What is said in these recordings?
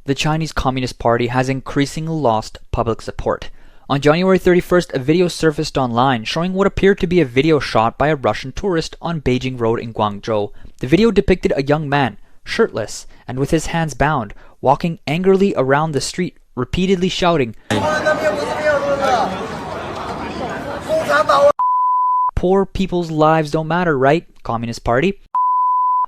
The Chinese Communist Party has increasingly lost public support. On January 31st, a video surfaced online showing what appeared to be a video shot by a Russian tourist on Beijing Road in Guangzhou. The video depicted a young man, shirtless and with his hands bound, walking angrily around the street, repeatedly shouting, "Poor people's lives don't matter, right, Communist Party?"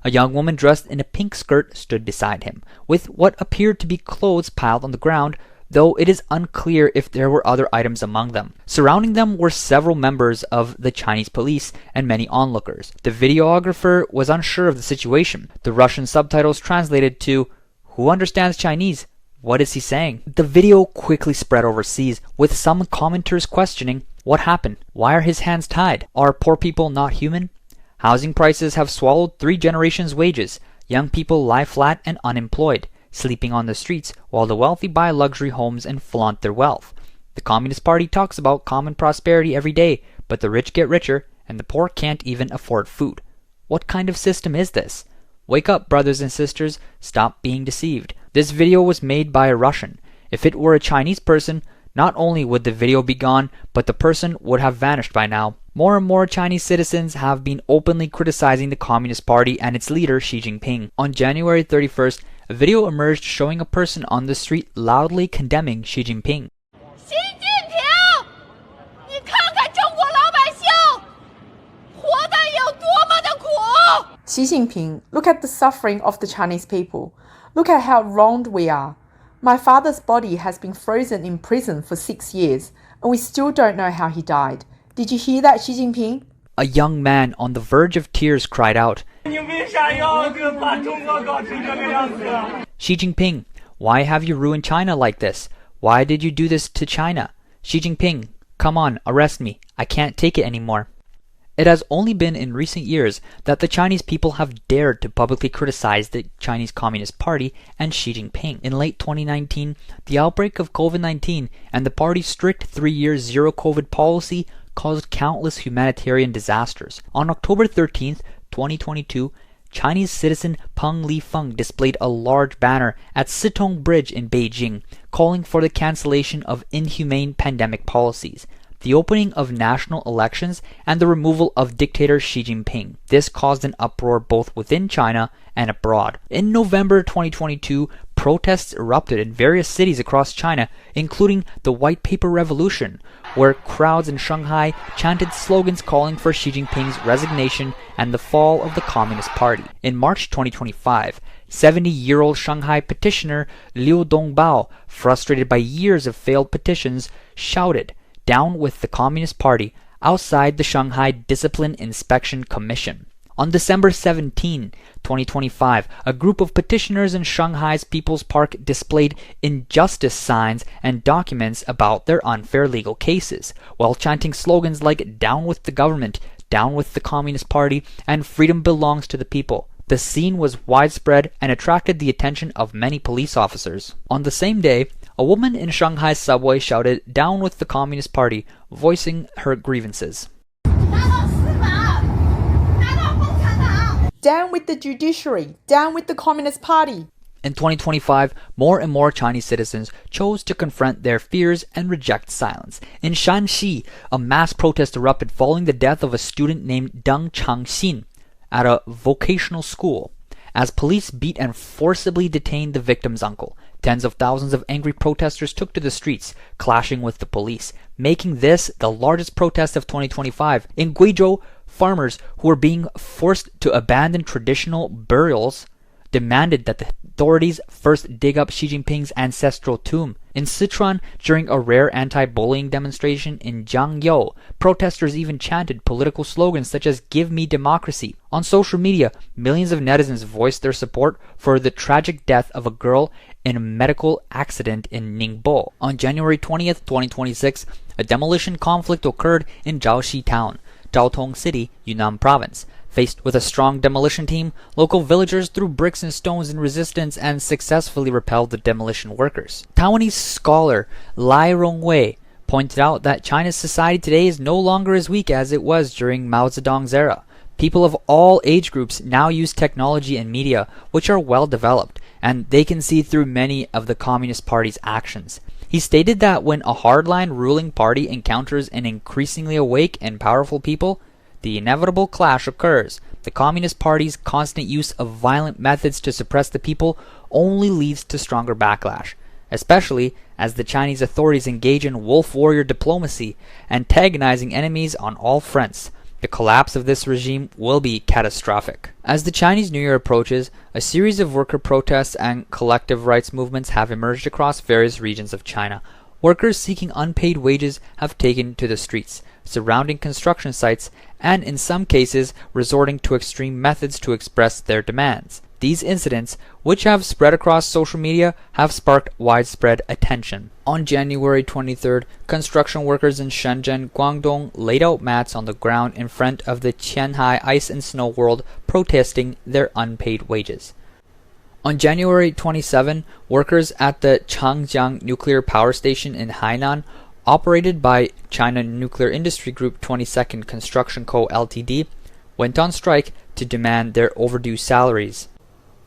A young woman dressed in a pink skirt stood beside him, with what appeared to be clothes piled on the ground, though it is unclear if there were other items among them. Surrounding them were several members of the Chinese police and many onlookers. The videographer was unsure of the situation. The Russian subtitles translated to, "Who understands Chinese? What is he saying?" The video quickly spread overseas, with some commenters questioning, what happened? Why are his hands tied? Are poor people not human? Housing prices have swallowed 3 generations' wages. Young people lie flat and unemployed, sleeping on the streets, while the wealthy buy luxury homes and flaunt their wealth. The Communist Party talks about common prosperity every day, but the rich get richer and the poor can't even afford food. What kind of system is this? Wake up, brothers and sisters, stop being deceived. This video was made by a Russian. If it were a Chinese person, not only would the video be gone, but the person would have vanished by now. More and more Chinese citizens have been openly criticizing the Communist Party and its leader Xi Jinping. On January 31st, a video emerged showing a person on the street loudly condemning Xi Jinping. Xi Jinping, look at the suffering of the Chinese people. Look at how wronged we are. My father's body has been frozen in prison for 6 years, and we still don't know how he died. Did you hear that, Xi Jinping? A young man on the verge of tears cried out, "Xi Jinping, why have you ruined China like this? Why did you do this to China? Xi Jinping, come on, arrest me. I can't take it anymore." It has only been in recent years that the Chinese people have dared to publicly criticize the Chinese Communist Party and Xi Jinping. In late 2019, the outbreak of COVID-19 and the party's strict 3-year zero-COVID policy caused countless humanitarian disasters. On October 13th, 2022, Chinese citizen Peng Lifeng displayed a large banner at Sitong Bridge in Beijing, calling for the cancellation of inhumane pandemic policies, the opening of national elections, and the removal of dictator Xi Jinping. This caused an uproar both within China and abroad. In November 2022, protests erupted in various cities across China, including the White Paper Revolution, where crowds in Shanghai chanted slogans calling for Xi Jinping's resignation and the fall of the Communist Party. In March 2025, 70-year-old Shanghai petitioner Liu Dongbao, frustrated by years of failed petitions, shouted, "Down with the Communist Party," outside the Shanghai Discipline Inspection Commission. On December 17, 2025, a group of petitioners in Shanghai's People's Park displayed injustice signs and documents about their unfair legal cases, while chanting slogans like "Down with the government," "Down with the Communist Party," and "Freedom belongs to the people." The scene was widespread and attracted the attention of many police officers. On the same day, a woman in Shanghai's subway shouted "Down with the Communist Party," voicing her grievances. Down with the judiciary! Down with the Communist Party! In 2025, more and more Chinese citizens chose to confront their fears and reject silence. In Shanxi, a mass protest erupted following the death of a student named Deng Changxin at a vocational school, as police beat and forcibly detained the victim's uncle. Tens of thousands of angry protesters took to the streets, clashing with the police, making this the largest protest of 2025. In Guangzhou, farmers who were being forced to abandon traditional burials demanded that the authorities first dig up Xi Jinping's ancestral tomb. In Sichuan, during a rare anti-bullying demonstration in Jiangyou, protesters even chanted political slogans such as "Give me democracy." On social media, millions of netizens voiced their support for the tragic death of a girl in a medical accident in Ningbo. On January 20th, 2026, a demolition conflict occurred in Zhaoxi town, Zhaotong City, Yunnan Province. Faced with a strong demolition team, local villagers threw bricks and stones in resistance and successfully repelled the demolition workers. Taiwanese scholar Lai Rongwei pointed out that China's society today is no longer as weak as it was during Mao Zedong's era. People of all age groups now use technology and media, which are well developed, and they can see through many of the Communist Party's actions. He stated that when a hardline ruling party encounters an increasingly awake and powerful people, the inevitable clash occurs. The Communist Party's constant use of violent methods to suppress the people only leads to stronger backlash, especially as the Chinese authorities engage in wolf warrior diplomacy, antagonizing enemies on all fronts. The collapse of this regime will be catastrophic. As the Chinese New Year approaches, a series of worker protests and collective rights movements have emerged across various regions of China. Workers seeking unpaid wages have taken to the streets, surrounding construction sites, and in some cases resorting to extreme methods to express their demands. These incidents, which have spread across social media, have sparked widespread attention. On January 23rd, construction workers in Shenzhen, Guangdong laid out mats on the ground in front of the Qianhai Ice and Snow World, protesting their unpaid wages. On January 27, workers at the Changjiang Nuclear Power Station in Hainan, operated by China Nuclear Industry Group 22nd Construction Co. Ltd., went on strike to demand their overdue salaries.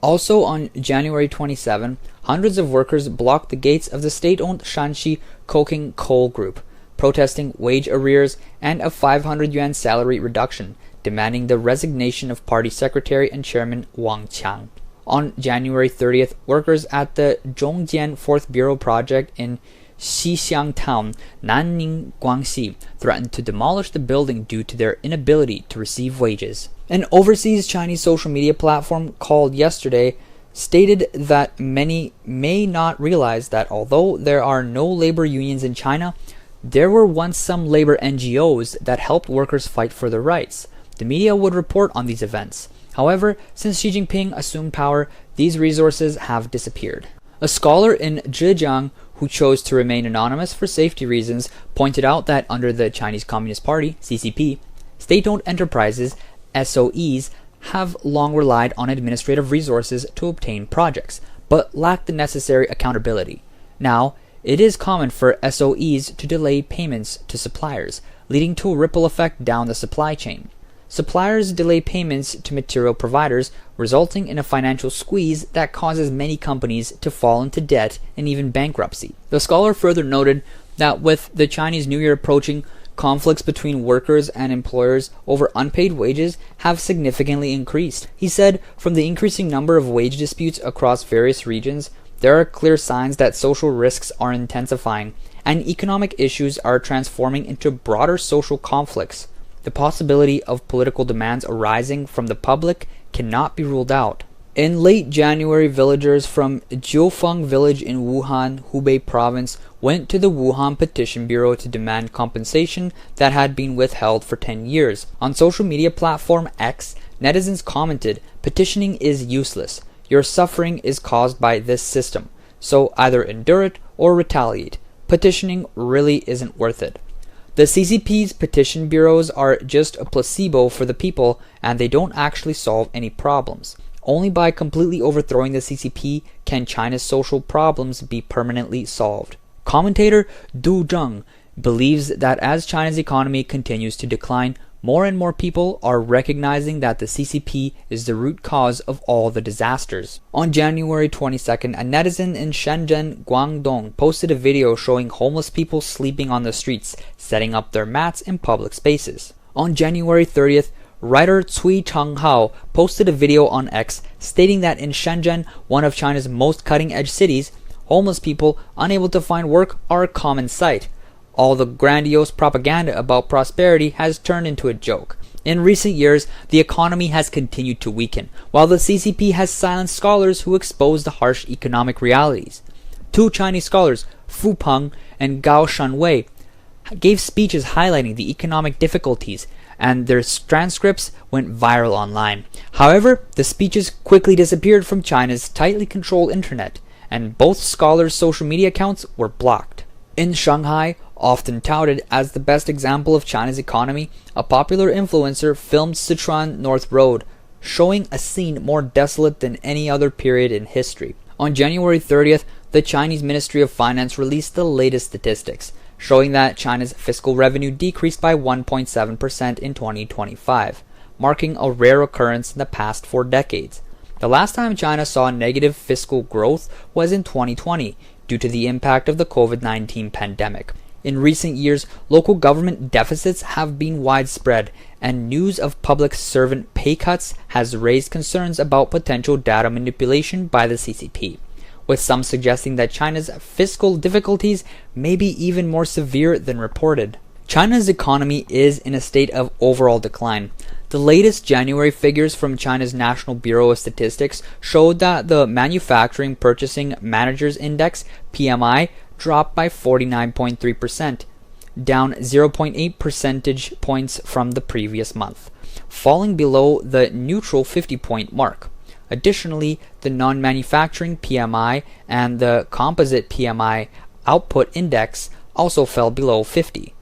Also on January 27, hundreds of workers blocked the gates of the state-owned Shanxi Coking Coal Group, protesting wage arrears and a 500 yuan salary reduction, demanding the resignation of party secretary and chairman Wang Qiang. On January 30th, workers at the Zhongjian 4th Bureau project in Xixiang Town, Nanning, Guangxi, threatened to demolish the building due to their inability to receive wages. An overseas Chinese social media platform called Yesterday stated that many may not realize that although there are no labor unions in China, there were once some labor NGOs that helped workers fight for their rights. The media would report on these events. However, since Xi Jinping assumed power, these resources have disappeared. A scholar in Zhejiang who chose to remain anonymous for safety reasons pointed out that under the Chinese Communist Party, CCP, state-owned enterprises, SOEs, have long relied on administrative resources to obtain projects, but lack the necessary accountability. Now, it is common for SOEs to delay payments to suppliers, leading to a ripple effect down the supply chain. Suppliers delay payments to material providers, resulting in a financial squeeze that causes many companies to fall into debt and even bankruptcy. The scholar further noted that with the Chinese New Year approaching, conflicts between workers and employers over unpaid wages have significantly increased. He said, from the increasing number of wage disputes across various regions, there are clear signs that social risks are intensifying and economic issues are transforming into broader social conflicts. The possibility of political demands arising from the public cannot be ruled out. In late January, villagers from Jiufeng village in Wuhan, Hubei province, went to the Wuhan Petition Bureau to demand compensation that had been withheld for 10 years. On social media platform X, netizens commented, "Petitioning is useless. Your suffering is caused by this system, so either endure it or retaliate. Petitioning really isn't worth it." The CCP's petition bureaus are just a placebo for the people, and they don't actually solve any problems. Only by completely overthrowing the CCP can China's social problems be permanently solved. Commentator Du Zheng believes that as China's economy continues to decline, more and more people are recognizing that the CCP is the root cause of all the disasters. On January 22nd, a netizen in Shenzhen, Guangdong, posted a video showing homeless people sleeping on the streets, setting up their mats in public spaces. On January 30th, writer Cui Changhao posted a video on X stating that in Shenzhen, one of China's most cutting-edge cities, homeless people unable to find work are a common sight. All the grandiose propaganda about prosperity has turned into a joke. In recent years, the economy has continued to weaken, while the CCP has silenced scholars who expose the harsh economic realities. Two Chinese scholars, Fu Peng and Gao Shanwei, gave speeches highlighting the economic difficulties, and their transcripts went viral online. However, the speeches quickly disappeared from China's tightly controlled internet, and both scholars' social media accounts were blocked. In Shanghai, often touted as the best example of China's economy, a popular influencer filmed Sichuan North Road, showing a scene more desolate than any other period in history. On January 30th, the Chinese Ministry of Finance released the latest statistics, showing that China's fiscal revenue decreased by 1.7% in 2025. marking a rare occurrence in the past 4 decades. The last time China saw negative fiscal growth was in 2020 due to the impact of the COVID-19 pandemic. In recent years, local government deficits have been widespread, and news of public servant pay cuts has raised concerns about potential data manipulation by the CCP, with some suggesting that China's fiscal difficulties may be even more severe than reported. China's economy is in a state of overall decline. The latest January figures from China's National Bureau of Statistics showed that the Manufacturing Purchasing Managers Index, PMI, dropped by 49.3%, down 0.8 percentage points from the previous month, falling below the neutral 50-point mark. Additionally, the non-manufacturing PMI and the composite PMI output index also fell below 50.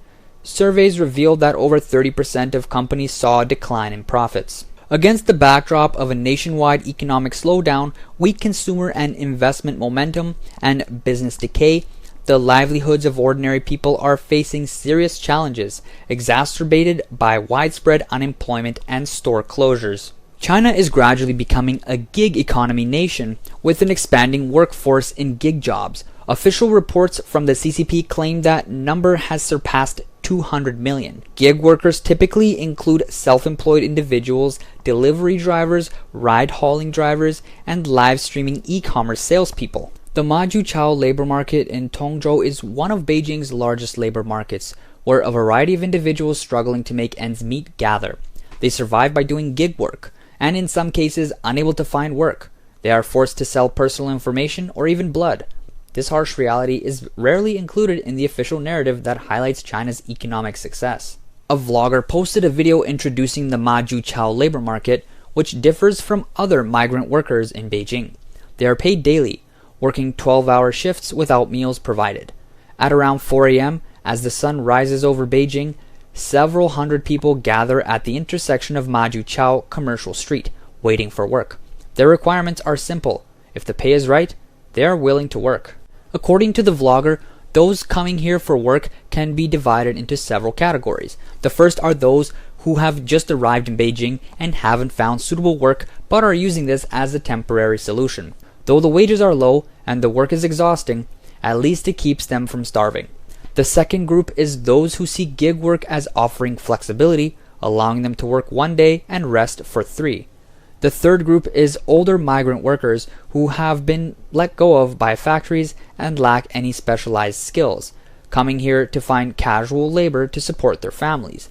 Surveys revealed that over 30% of companies saw a decline in profits. Against the backdrop of a nationwide economic slowdown, weak consumer and investment momentum, and business decay, the livelihoods of ordinary people are facing serious challenges, exacerbated by widespread unemployment and store closures. China is gradually becoming a gig economy nation with an expanding workforce in gig jobs. Official reports from the CCP claim that number has surpassed 200 million. Gig workers typically include self-employed individuals, delivery drivers, ride-hauling drivers, and live-streaming e-commerce salespeople. The Majuchao labor market in Guangzhou is one of Beijing's largest labor markets, where a variety of individuals struggling to make ends meet gather. They survive by doing gig work, and in some cases unable to find work. They are forced to sell personal information or even blood. This harsh reality is rarely included in the official narrative that highlights China's economic success. A vlogger posted a video introducing the Majuchao labor market, which differs from other migrant workers in Beijing. They are paid daily, working 12-hour shifts without meals provided. At around 4 a.m., as the sun rises over Beijing, several hundred people gather at the intersection of Majuchao Commercial Street, waiting for work. Their requirements are simple. If the pay is right, they are willing to work. According to the vlogger, those coming here for work can be divided into several categories. The first are those who have just arrived in Beijing and haven't found suitable work but are using this as a temporary solution. Though the wages are low and the work is exhausting, at least it keeps them from starving. The second group is those who see gig work as offering flexibility, allowing them to work 1 day and rest for 3. The third group is older migrant workers who have been let go of by factories and lack any specialized skills, coming here to find casual labor to support their families.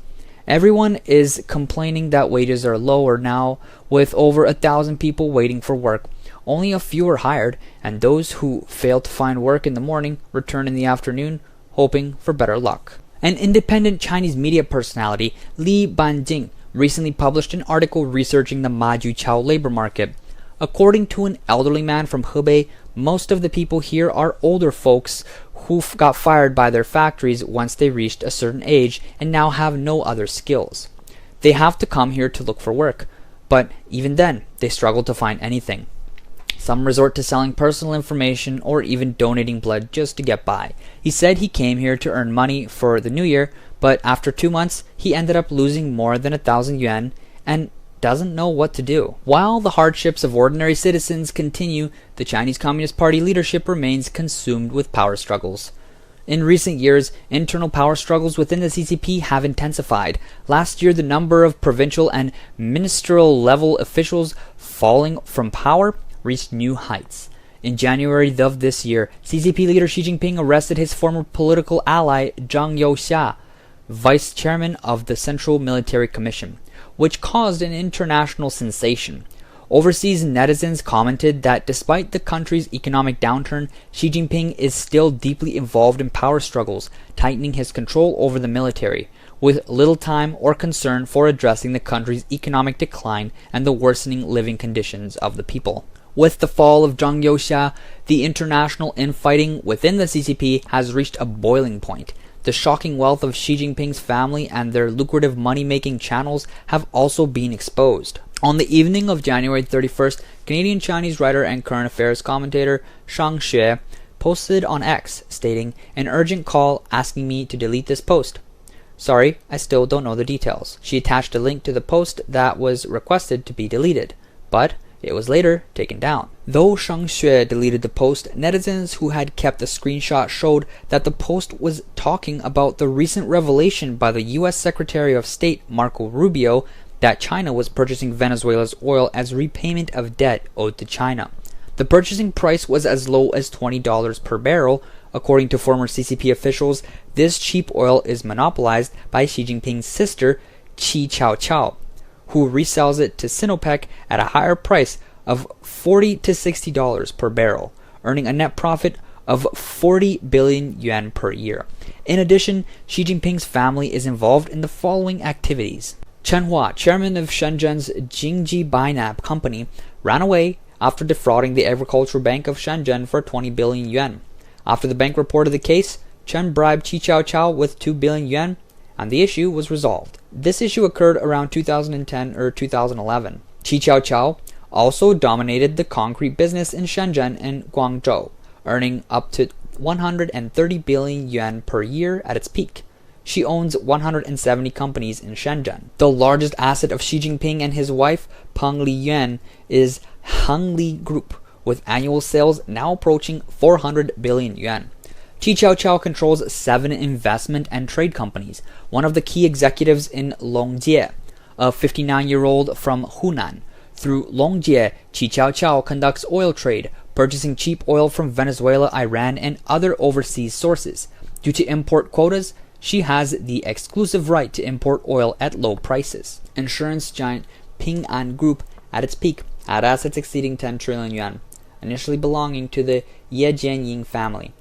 Everyone is complaining that wages are lower now, with over 1,000 people waiting for work. Only a few are hired, and those who fail to find work in the morning return in the afternoon, hoping for better luck. An independent Chinese media personality, Li Banjing, recently published an article researching the Majuchao labor market. According to an elderly man from Hebei, most of the people here are older folks who got fired by their factories once they reached a certain age and now have no other skills. They have to come here to look for work, but even then, they struggle to find anything. Some resort to selling personal information or even donating blood just to get by. He said he came here to earn money for the new year, but after 2 months, he ended up losing more than 1,000 yuan and doesn't know what to do. While the hardships of ordinary citizens continue, the Chinese Communist Party leadership remains consumed with power struggles. In recent years, internal power struggles within the CCP have intensified. Last year, the number of provincial and ministerial level officials falling from power reached new heights. In January of this year, CCP leader Xi Jinping arrested his former political ally Zhang Youxia, vice chairman of the Central Military Commission, which caused an international sensation. Overseas netizens commented that despite the country's economic downturn, Xi Jinping is still deeply involved in power struggles, tightening his control over the military, with little time or concern for addressing the country's economic decline and the worsening living conditions of the people. With the fall of Zhang Youxia, the international infighting within the CCP has reached a boiling point. The shocking wealth of Xi Jinping's family and their lucrative money-making channels have also been exposed. On the evening of January 31st, Canadian-Chinese writer and current affairs commentator Shang Xue posted on X, stating, "An urgent call asking me to delete this post. Sorry, I still don't know the details. She attached a link to the post that was requested to be deleted, but it was later taken down. Though Shang Xue deleted the post, netizens who had kept the screenshot showed that the post was talking about the recent revelation by the US Secretary of State Marco Rubio that China was purchasing Venezuela's oil as repayment of debt owed to China. The purchasing price was as low as $20 per barrel. According to former CCP officials, this cheap oil is monopolized by Xi Jinping's sister, Qi Caoqiao, who resells it to Sinopec at a higher price of $40 to $60 per barrel, earning a net profit of 40 billion yuan per year. In addition, Xi Jinping's family is involved in the following activities. Chen Hua, chairman of Shenzhen's Jingji Bainap company, ran away after defrauding the Agricultural Bank of Shenzhen for 20 billion yuan. After the bank reported the case, Chen bribed Qi Caoqiao with 2 billion yuan, and the issue was resolved. This issue occurred around 2010 or 2011. Qi Caoqiao also dominated the concrete business in Shenzhen and Guangzhou, earning up to 130 billion yuan per year at its peak. She owns 170 companies in Shenzhen. The largest asset of Xi Jinping and his wife, Peng Liyuan, is Hengli Group, with annual sales now approaching 400 billion yuan. Qi Caoqiao controls 7 investment and trade companies. One of the key executives in Longjie, a 59-year-old from Hunan. Through Longjie, Qi Caoqiao conducts oil trade, purchasing cheap oil from Venezuela, Iran, and other overseas sources. Due to import quotas, she has the exclusive right to import oil at low prices. Insurance giant Ping An Group, at its peak, had assets exceeding 10 trillion yuan, initially belonging to the Ye Jianying family.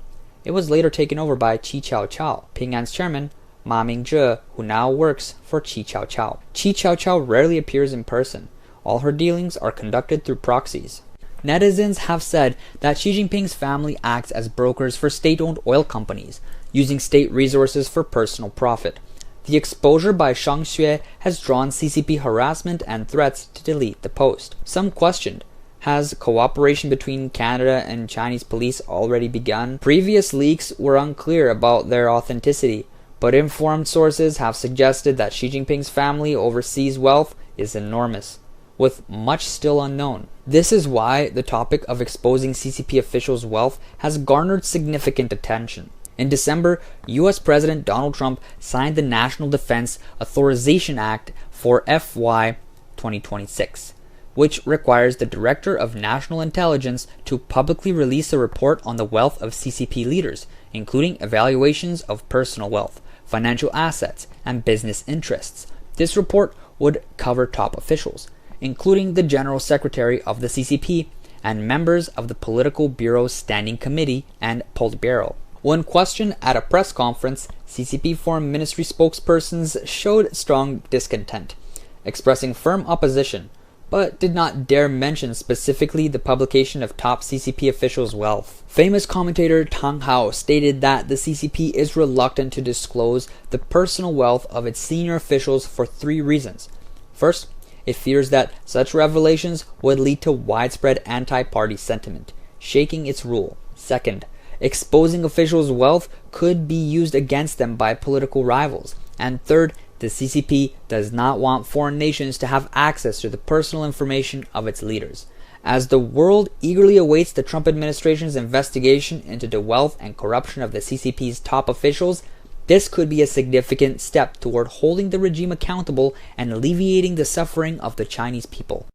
It was later taken over by Qi Caoqiao, Ping An's chairman, Ma Mingzhe, who now works for Qi Caoqiao. Qi Caoqiao rarely appears in person. All her dealings are conducted through proxies. Netizens have said that Xi Jinping's family acts as brokers for state-owned oil companies, using state resources for personal profit. The exposure by Shang Xue has drawn CCP harassment and threats to delete the post. Some questioned, has cooperation between Canada and Chinese police already begun? Previous leaks were unclear about their authenticity, but informed sources have suggested that Xi Jinping's family overseas wealth is enormous, with much still unknown. This is why the topic of exposing CCP officials' wealth has garnered significant attention. In December, US President Donald Trump signed the National Defense Authorization Act for FY 2026, which requires the Director of National Intelligence to publicly release a report on the wealth of CCP leaders, including evaluations of personal wealth, financial assets, and business interests. This report would cover top officials, including the General Secretary of the CCP and members of the Political Bureau's Standing Committee and Politburo. When questioned at a press conference, CCP Foreign Ministry spokespersons showed strong discontent, expressing firm opposition, but did not dare mention specifically the publication of top CCP officials' wealth. Famous commentator Tang Hao stated that the CCP is reluctant to disclose the personal wealth of its senior officials for 3 reasons. First, it fears that such revelations would lead to widespread anti-party sentiment, shaking its rule. Second, exposing officials' wealth could be used against them by political rivals. And third, the CCP does not want foreign nations to have access to the personal information of its leaders. As the world eagerly awaits the Trump administration's investigation into the wealth and corruption of the CCP's top officials, this could be a significant step toward holding the regime accountable and alleviating the suffering of the Chinese people.